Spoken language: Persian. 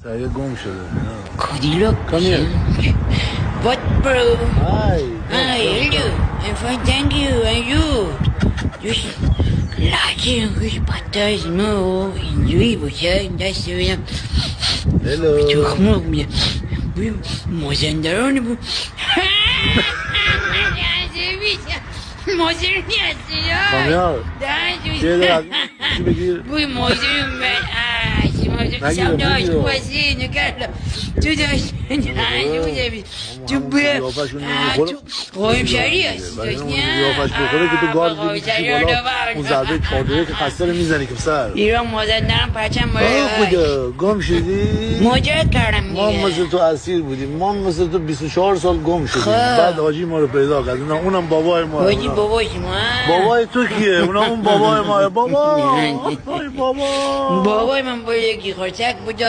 دریا گم شده. Cadillac. Come here. What, bro? Hi. Hi, hello. I'm fine, thank you. And you? Just لحظه خوش پتاز ما اینجوری باشه دست بینم Hello. تخمق میده بیم مازندران بود مازر نیستی کامیار چه دارد چی بگیر بوی مازر مازر سم داشت بازی نکردم تو داشت تو بیم قایم شهری هستی داشت قیافش بخوره که تو گارد میکشی بالا اون ضربه چادره که خسته رو میزنی که پسر ایران مازندران پرچم خدا گم شدی ماجرات کردم ما مثل تو اسیر بودیم ما مثل تو 24 سال گم شدیم بعد حاجی ما رو پیدا کرد اونم بابای ما حاجی بابای ما بابای تو کیه اونم اون بابای ما بابا بابا بابای من با یکی خرچک بود